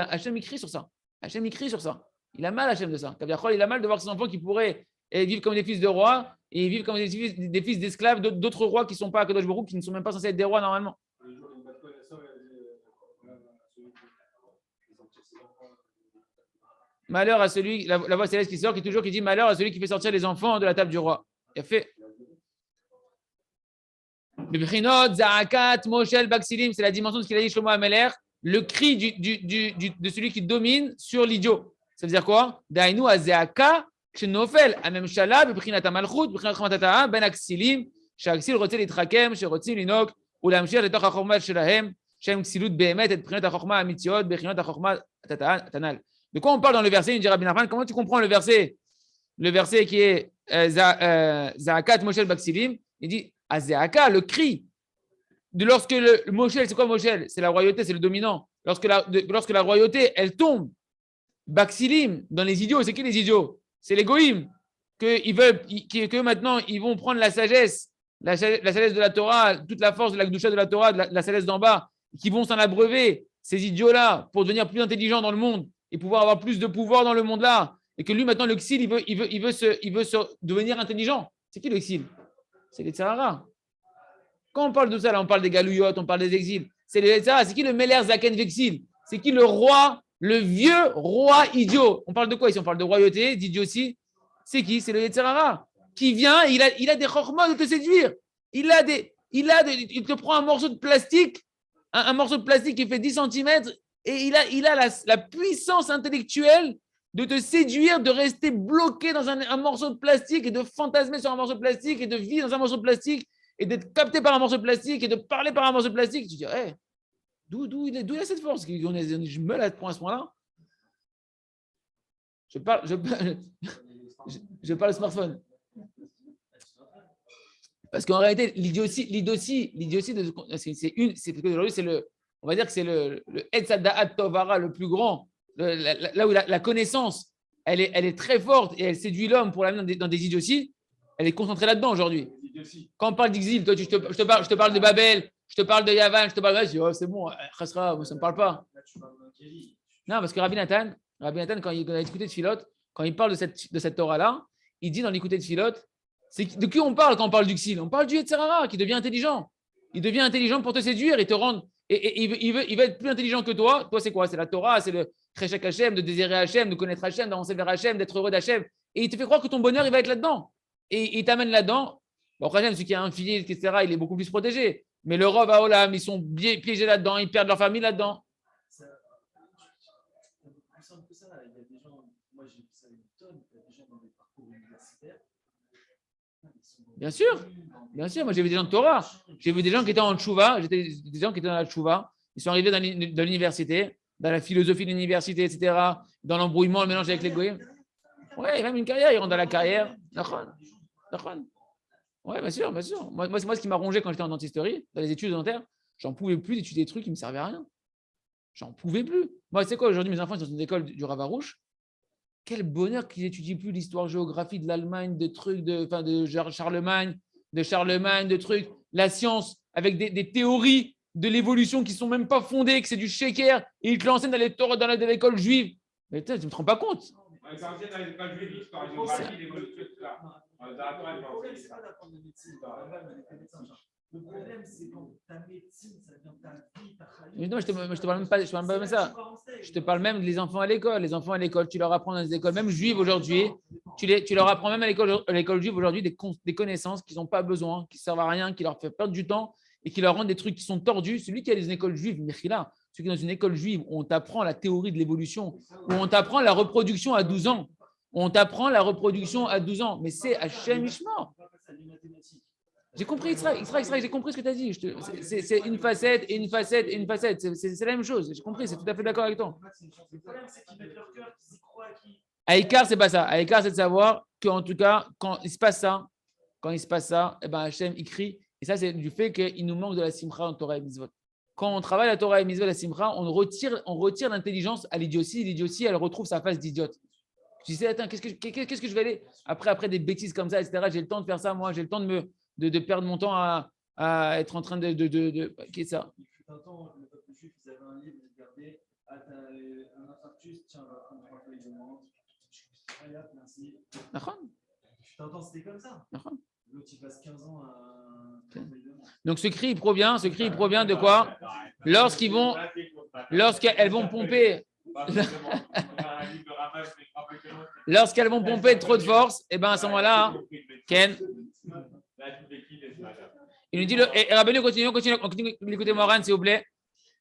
Hachem écrit sur ça. Hachem écrit sur ça. Il a mal Hachem de ça. Il a mal de voir ses enfants qui pourraient vivre comme des fils de rois et vivre comme des fils d'esclaves d'autres rois qui ne sont pas à Kadosh Baruch, qui ne sont même pas censés être des rois normalement. Malheur à celui, la voix céleste qui sort, qui dit malheur à celui qui fait sortir les enfants de la table du roi. Il a fait. C'est la dimension de ce qu'il a dit Shlomo Ameler, le cri de celui qui domine sur l'idiot. Ça veut dire quoi? Dainu azeaka shenofel amem shala b'prinat hamalchut b'prinat chmatata ben aksilim she'aksil rotze litchakem she'rotzim linok ulamshir letoch hachorma shelahem shem ksilut behemet et b'prinat hachorma amitziot b'prinat hachorma tanal. De quoi on parle dans le verset? Il dit Rabbi Nachman, comment tu comprends le verset? Le verset qui est Zaakat Moshel Baksilim, il dit Azeaka, le cri. Lorsque le Moshel, c'est quoi Moshel? C'est la royauté, c'est le dominant. Lorsque la royauté, elle tombe, Baksilim, dans les idiots, c'est qui les idiots? C'est les goïms, que maintenant ils vont prendre la sagesse de la Torah, toute la force de la Kedusha de la Torah, de la sagesse d'en bas, qui vont s'en abreuver, ces idiots-là, pour devenir plus intelligents dans le monde et pouvoir avoir plus de pouvoir dans le monde-là. Et que lui, maintenant, le Xil, il veut devenir intelligent. C'est qui le Xil? C'est les Tzarara. Quand on parle de ça, là, on parle des Galouyot, on parle des exils. C'est les Tzarara. C'est qui le Meler Zaken Vexil? C'est qui le roi, le vieux roi idiot? On parle de quoi ici? On parle de royauté, d'idiotie. C'est qui? C'est le Tzarara. Qui vient, il a des chormas de te séduire. Il te prend un morceau de plastique, un morceau de plastique qui fait 10 cm, et il a la puissance intellectuelle de te séduire, de rester bloqué dans un morceau de plastique et de fantasmer sur un morceau de plastique et de vivre dans un morceau de plastique et d'être capté par un morceau de plastique et de parler par un morceau de plastique. Tu te dis, hey, d'où il a cette force? Je me la prends à ce point-là. Je parle smartphone. Parce qu'en réalité, l'idiotie, on va dire que c'est le Etzada'at Tovara le plus grand, là où la connaissance, elle est très forte et elle séduit l'homme pour l'amener dans des idioties, elle est concentrée là-dedans aujourd'hui. Quand on parle d'exil, toi, je te parle de Babel, je te parle de Yavan, je te parle de... Oh, c'est bon, Khasra, ça ne me parle pas. Non, parce que Rabbi Nathan, quand il a discuté de Philote, quand il parle de cette Torah-là, il dit dans l'écouter de Philote, de qui on parle quand on parle du Xil? On parle du Yetzirara qui devient intelligent. Il devient intelligent pour te séduire et te rendre... Et il veut être plus intelligent que toi. Toi, c'est quoi? C'est la Torah, c'est le Cheshek Hashem, de désirer Hashem, de connaître Hashem, d'avancer vers Hashem, d'être heureux d'Hashem. Et il te fait croire que ton bonheur, il va être là-dedans. Et il t'amène là-dedans. Bon, Hashem, celui qui a un filier, etc., il est beaucoup plus protégé. Mais le Rov Haolam, ils sont piégés là-dedans, ils perdent leur famille là-dedans. Il semble que ça, il y a des gens, moi j'ai vu ça une tonne, il y a des gens dans des parcours universitaires. Bien sûr, moi j'ai vu des gens de Torah, j'ai vu des gens qui étaient en tchouva, des gens qui étaient dans la tchouva, ils sont arrivés dans l'université, dans la philosophie de l'université, etc., dans l'embrouillement, le mélange avec les goyim. Ouais, même une carrière, ils rentrent dans la carrière. Ouais, bien sûr, bien sûr. Moi, ce qui m'a rongé quand j'étais en dentisterie, dans les études dentaires, j'en pouvais plus d'étudier des trucs qui ne me servaient à rien. J'en pouvais plus. Moi, tu sais quoi, aujourd'hui, mes enfants sont dans une école du Ravarouche. Quel bonheur qu'ils n'étudient plus l'histoire-géographie de l'Allemagne, de trucs, de Charlemagne, de trucs, la science, avec des théories de l'évolution qui ne sont même pas fondées, que c'est du shaker, et ils te l'enseignent dans l'école juive. Mais tu ne te rends pas compte. Ouais, ça revient dans les écoles juives, l'histoire, la géographie, l'évolution, tout ça. Le problème, c'est pas d'apprendre la médecine. Le problème, c'est quand ta médecine, ça devient ta vie, ta famille. Non, je te parle même pas de ça. Je te parle même des enfants à l'école. Les enfants à l'école, tu leur apprends dans les écoles, même juives aujourd'hui, tu leur apprends même à l'école juive aujourd'hui des connaissances qu'ils n'ont pas besoin, qui ne servent à rien, qui leur fait perdre du temps et qui leur rendent des trucs qui sont tordus. Celui qui a des écoles juives, Mechila, celui qui est dans une école juive où on t'apprend la théorie de l'évolution, où on t'apprend la reproduction à 12 ans. On t'apprend la reproduction à 12 ans. Mais c'est Hachem Ishmael. J'ai compris, Israël, j'ai compris ce que tu as dit. C'est une facette et une facette et une facette. C'est la même chose. J'ai compris, c'est tout à fait d'accord avec toi. Le problème, c'est qu'ils mettent leur cœur, qu'ils y croient, Aïkar, c'est pas ça. Aïkar, c'est de savoir qu'en tout cas, quand il se passe ça, eh ben Hachem, il crie. Et ça, c'est du fait qu'il nous manque de la simcha en Torah et Mitzvot. Quand on travaille la Torah et Mitzvot, la simcha, on retire l'intelligence à l'idiotie. L'idiotie, elle retrouve sa face d'idiote. Tu sais, attends, qu'est-ce que je vais aller après des bêtises comme ça, etc. J'ai le temps de faire ça, moi, j'ai le temps de perdre mon temps à être en train de qu'est-ce que ça? Il fut un temps, le peuple juif, ils avaient un livre, ils regardaient, ah, t'as un infarctus, tiens, on va prendre 3 feuilles de menthe. Allez hop, merci. Il fut un temps, c'était comme ça. L'autre, il passe 15 ans à 3 feuilles de menthe. Donc ce cri provient de quoi? Lorsqu'elles vont pomper. Lorsqu'elles vont pomper trop de force, et bien à ce moment-là, Ken, il nous dit, et Rabbeinu continue d'écouter Moran, s'il vous plaît.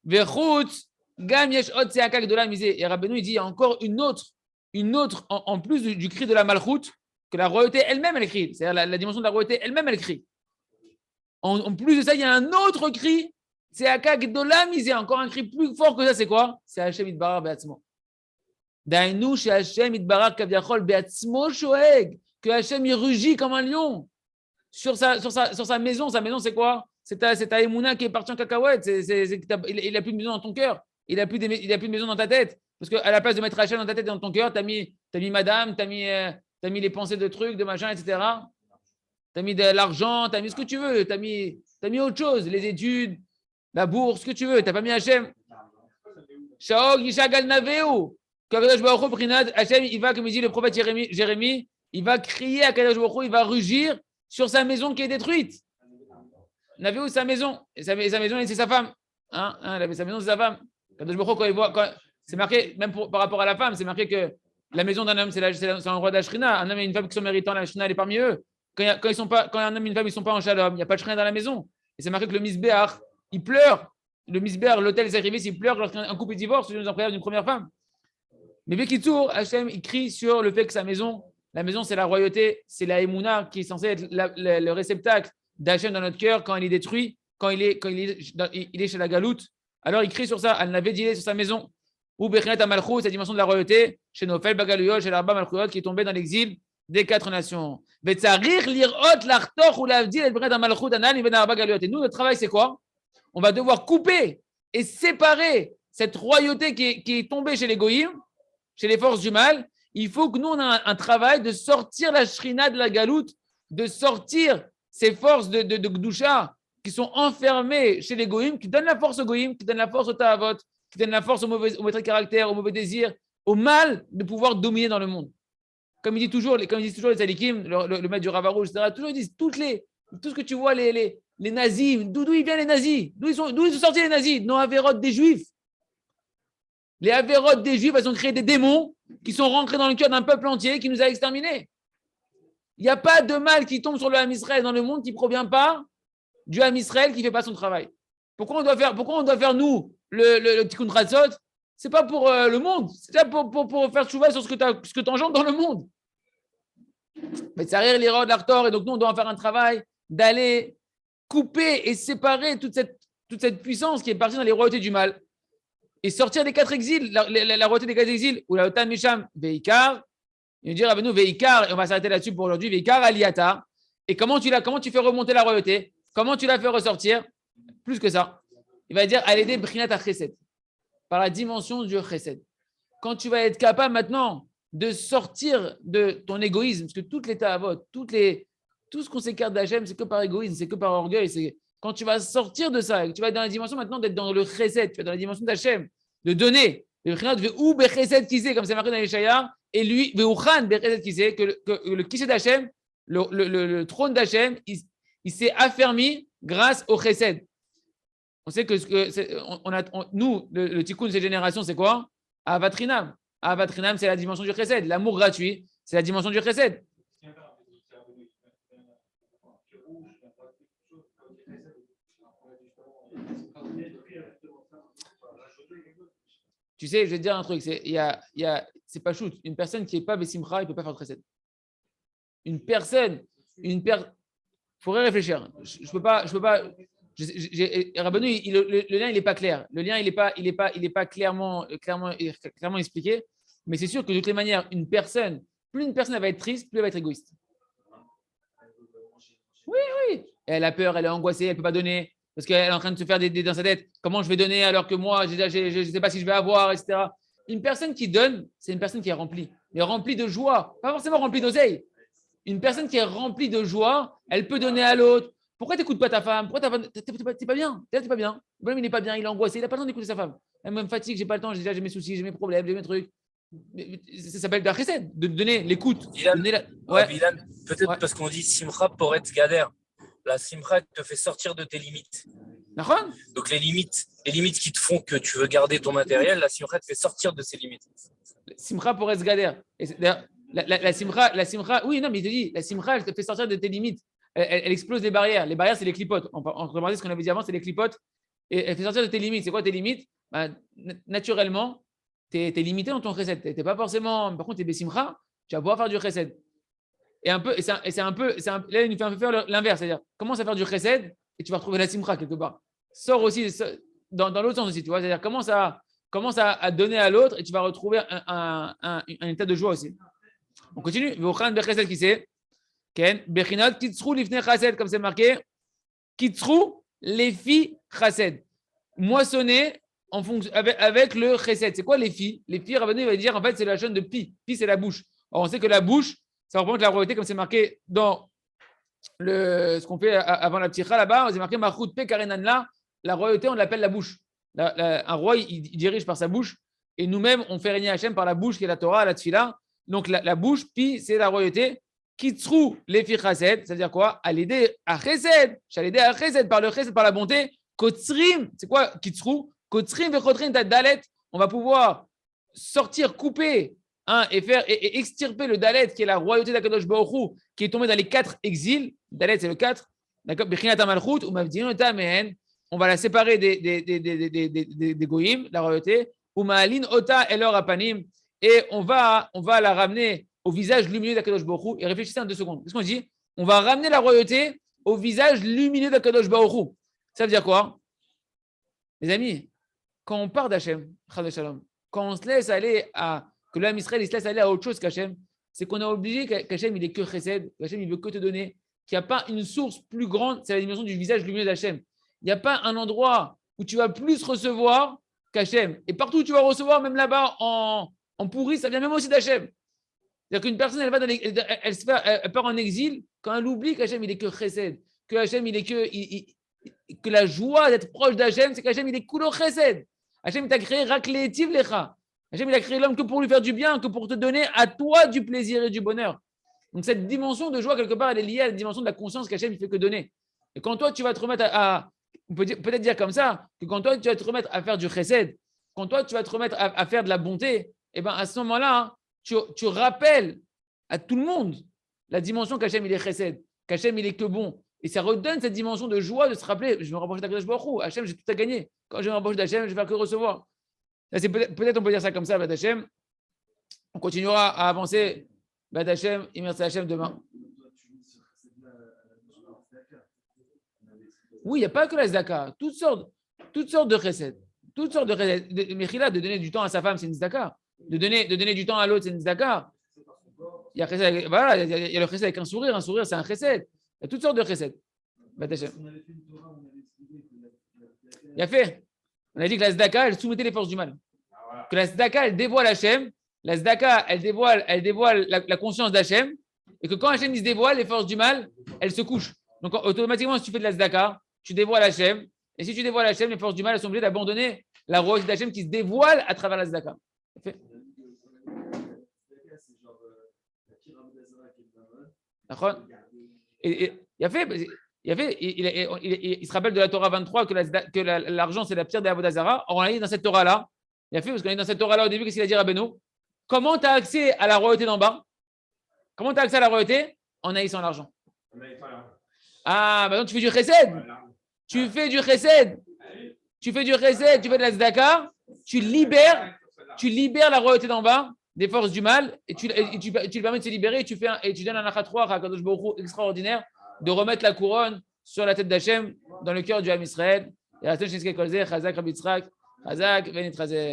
Et Rabbeinu, il dit, il y a encore une autre en plus du cri de la malchoute, que la royauté elle-même, elle crie. C'est-à-dire la dimension de la royauté elle-même, elle crie. En plus de ça, il y a un autre cri, c'est Akak Dola Misé, encore un cri plus fort que ça, c'est quoi? C'est Hachem Itbarar Beatzmo. Dainu chez Hachem Itbarar Kaviachol Beatzmo Shoeg, que Hachem il rugit comme un lion sur sa maison. Sa maison, c'est quoi? C'est ta Emouna qui est partie en cacahuète. Il n'a plus de maison dans ton cœur. Il n'a plus de maison dans ta tête. Parce qu'à la place de mettre Hachem dans ta tête et dans ton cœur, tu as mis madame, tu as mis les pensées de trucs, de machin, etc. Tu as mis de l'argent, tu as mis ce que tu veux. Tu as mis autre chose, les études, la bourse, ce que tu veux. Tu n'as pas mis Hachem. Shaog Yishagal Naveu. Hachem, il va, comme il dit le prophète Jérémie, il va crier à Kadosh Baruch Hu, il va rugir sur sa maison qui est détruite. Naveu, sa maison. Et sa maison, c'est sa femme. Sa maison, c'est sa femme. Kadosh Baruch Hu, quand il voit, c'est marqué, même par rapport à la femme, c'est marqué que la maison d'un homme, c'est un roi d'Ashrina. Un homme et une femme qui sont méritants, la Shrina, elle est parmi eux. Quand un homme et une femme, ils ne sont pas en shalom, il n'y a pas de Shrina dans la maison. Et c'est marqué que le Misbéach, il pleure. Le Misbéach, l'hôtel sacrifice, il pleure lorsqu'un couple divorce en prière d'une première femme. Mais Bekitour, Hachem, il crie sur le fait que la maison, c'est la royauté, c'est la Emouna qui est censée être le réceptacle d'Hachem dans notre cœur quand il est détruit, quand il est chez la galoute. Alors il crie sur ça, elle n'avait dit sur sa maison. Ou Bechenet Amalchut, cette dimension de la royauté, chez Nofel, Bagaluyot, chez l'Arba Malchuyot, qui est tombé dans l'exil des 4 nations. Et nous, notre travail, c'est quoi? On va devoir couper et séparer cette royauté qui est tombée chez les Goïm, chez les forces du mal. Il faut que nous, on ait un travail de sortir la shrina de la galoute, de sortir ces forces de Gdusha qui sont enfermées chez les Goïm, qui donnent la force aux Goïm, qui donnent la force au Tahavot, qui donnent la force au mauvais caractère, au mauvais désir, au mal de pouvoir dominer dans le monde. Comme ils disent toujours les Tzadikim, le maître du Ravarouche, etc., toujours ils disent tout ce que tu vois, les nazis, d'où ils viennent les nazis? D'où ils sont sortis les nazis? Nos avérotes des juifs. Les avérotes des juifs, elles ont créé des démons qui sont rentrés dans le cœur d'un peuple entier qui nous a exterminés. Il n'y a pas de mal qui tombe sur le Ham Israël dans le monde qui ne provient pas du Ham Israël qui ne fait pas son travail. Pourquoi on doit faire nous, le Tikkun Chatzot? Ce n'est pas pour le monde, c'est pour faire tchouva sur ce que tu engendres dans le monde. Mais ça rire l'erreur de l'Artor, et donc nous, on doit faire un travail d'aller couper et séparer toute cette puissance qui est partie dans les royautés du mal et sortir des 4 exils, la royauté des 4 exils, ou la Otan Misham, Veikar, il nous dit Rabbeinu Veikar, et on va s'arrêter là-dessus pour aujourd'hui, Veikar Aliyata, Et comment tu fais remonter la royauté? Comment tu la fais ressortir? Plus que ça. Il va dire à l'aider Brinat à Chesed, par la dimension du Chesed. Quand tu vas être capable maintenant de sortir de ton égoïsme, parce que toutes les ta'avot, tout ce qu'on s'écarte d'Hachem, c'est que par égoïsme, c'est que par orgueil. C'est quand tu vas sortir de ça, tu vas être dans la dimension maintenant d'être dans le Chesed, tu vas dans la dimension d'Hachem, de donner. Le Brinat veut ou Bechesed qui sait, comme c'est marqué dans les Shaya, et lui, Ve'uchan Bechesed qui sait, que le Kished d'Hachem, le trône d'Hachem, il s'est affermi grâce au Chesed. On sait que nous, le tikkun de cette génération, c'est quoi? Avatrinam. Avatrinam, c'est la dimension du Chesed. L'amour gratuit, c'est la dimension du Chesed. Tu sais, je vais te dire un truc, c'est pas shoot. Une personne qui n'est pas Bessimcha, il ne peut pas faire de Chesed. Faudrait réfléchir. Je peux pas. Rabbeinu, le lien il n'est pas clair. Le lien il est pas clairement expliqué. Mais c'est sûr que de toutes les manières, plus une personne elle va être triste, plus elle va être égoïste. Oui. Elle a peur, elle est angoissée, elle ne peut pas donner parce qu'elle est en train de se faire dans sa tête. Comment je vais donner alors que moi, je ne sais pas si je vais avoir, etc. Une personne qui donne, c'est une personne qui est remplie, mais remplie de joie, pas forcément remplie d'oseille. Une personne qui est remplie de joie, elle peut donner à l'autre. Pourquoi tu n'écoutes pas ta femme? Pourquoi t'es pas bien? T'es pas bien. Le bonhomme, il n'est pas bien, il est angoissé, il n'a pas le temps d'écouter sa femme. Elle me fatigue, j'ai pas le temps, j'ai mes soucis, j'ai mes problèmes, j'ai mes trucs. Ça s'appelle la chesed, de donner l'écoute. Ouais. Peut-être parce qu'on dit Simcha Poretz Gader. La Simcha te fait sortir de tes limites. Donc les limites qui te font que tu veux garder ton matériel, la Simcha te fait sortir de ces limites. Simcha Poretz Gader. La Simcha, oui, non, mais il te dit, la Simcha, elle te fait sortir de tes limites. Elle explose les barrières. Les barrières, c'est les clipotes. On remarque ce qu'on avait dit avant, c'est les clipotes. Et elle fait sortir de tes limites. C'est quoi tes limites? Naturellement, tu es limité dans ton chesed. Tu n'es pas forcément. Par contre, tu es Bessimcha, tu vas pouvoir faire du chesed. Là, il nous fait un peu faire l'inverse. C'est-à-dire, commence à faire du chesed et tu vas retrouver la simcha quelque part. Sors aussi dans l'autre sens aussi. Tu vois? C'est-à-dire, commence à donner à l'autre et tu vas retrouver un état de joie aussi. On continue. Qui c'est? Bechinot kitzrou lifnei chased, comme c'est marqué. Kitzrou lefi chased. Moissonner en fonction, avec le chesed. C'est quoi les filles? Les filles, Rabbeinu va dire, en fait, c'est la chaîne de pi. Pi, c'est la bouche. Alors, on sait que la bouche, ça représente la royauté, comme c'est marqué dans ce qu'on fait avant la pticha là-bas. C'est marqué Machut pe karenanla. La royauté, on l'appelle la bouche. Un roi, il dirige par sa bouche. Et nous-mêmes, on fait régner Hachem par la bouche qui est la Torah, la tfila. Donc, la bouche, pi, c'est la royauté. Kitzrou lefi chesed, ça veut dire quoi? À l'aider à chesed. J'allais aider à chesed par le chesed, par la bonté. Kotzrim, c'est quoi kitzrou? Kotzrim vechotrim dalet. On va pouvoir sortir, couper et extirper le dalet qui est la royauté d'Akadosh Baruch Hu, qui est tombé dans les 4 exils. Dalet, c'est le 4. D'accord? Bechinat malchut ou mavdinot mehen. On va la séparer des goyim, la royauté. Ou ma'alin ota elor apanim. Et on va la ramener au visage lumineux d'Akadosh Baruch Hu. Et réfléchissez en 2 secondes. Qu'est-ce qu'on dit? On va ramener la royauté au visage lumineux d'Akadosh Baruch Hu. Ça veut dire quoi? Les amis, quand on part d'Hachem, quand on se laisse aller que l'homme Israël il se laisse aller à autre chose qu'Hachem, c'est qu'on est obligé qu'Hachem il est que chesed, qu'Hachem il veut que te donner, qu'il n'y a pas une source plus grande, c'est la dimension du visage lumineux d'Hachem. Il n'y a pas un endroit où tu vas plus recevoir qu'Hachem. Et partout où tu vas recevoir, même là-bas en pourri, ça vient même aussi d'Hachem. C'est-à-dire qu'une personne, elle part en exil quand elle oublie qu'Hachem, il est que chesed, que Hachem, il est que la joie d'être proche d'Hachem, c'est qu'Hachem, il est kulo chesed. Hachem, il t'a créé rakletiv lecha. Hachem, il a créé l'homme que pour lui faire du bien, que pour te donner à toi du plaisir et du bonheur. Donc, cette dimension de joie, quelque part, elle est liée à la dimension de la conscience qu'Hachem, il fait que donner. Et quand toi, tu vas te remettre on peut peut-être dire comme ça, que quand toi, tu vas te remettre à faire du chesed, quand toi, tu vas te remettre à faire de la bonté, et bien à ce moment-là, tu rappelles à tout le monde la dimension qu'Hachem, il est chesed, qu'Hachem, il est que bon. Et ça redonne cette dimension de joie de se rappeler, je me rapproche d'Akadosh Baruch Hu, Hachem, j'ai tout à gagner. Quand je me rapproche d'Hachem, je vais faire que recevoir. Là, peut-être on peut dire ça comme ça, Bat Hachem. On continuera à avancer, Bat Hachem, et merci Hachem demain. Oui, il n'y a pas que la Zdaka, toutes sortes de chesed. Toutes sortes de chesed. Mechila, de donner du temps à sa femme, c'est une Zdaka. De donner du temps à l'autre, c'est une Zdaka. Il y a le chesed avec un sourire, c'est un chesed. y a toutes sortes de chesed. On avait fait une Torah, on avait expliqué que Il a fait. On a dit que la Zdaka, elle soumettait les forces du mal. Que la Zdaka, elle dévoile Hachem. La Zdaka, elle dévoile la conscience d'Hachem. Et que quand Hachem se dévoile, les forces du mal, elles se couchent. Donc automatiquement, si tu fais de la Zdaka, tu dévoiles Hachem. Et si tu dévoiles Hachem, les forces du mal elles sont obligées d'abandonner la royauté d'Hachem qui se dévoile à travers la Zdaka. c'est genre la pyramide d'Azara qui est de la mode. Et il se rappelle de la Torah 23 que l'argent c'est la pierre de la Vodazara. Or, on a dit dans cette Torah-là, parce qu'on a dit dans cette Torah-là au début, qu'est-ce qu'il a dit Rabbeinu? Comment tu as accès à la royauté d'en bas? Comment tu as accès à la royauté? En haïssant l'argent. Ah, maintenant tu fais du chesed. Tu fais du chesed. Tu fais de la tzedaka. Tu libères la royauté d'en bas des forces du mal et tu lui permets de se libérer et tu donnes un achat-3 à Kadosh Baruch Hu extraordinaire de remettre la couronne sur la tête d'Hachem dans le cœur du Ham Israël. Et Chazak Rabbi Yitzhak, Chazak Benit Chazek.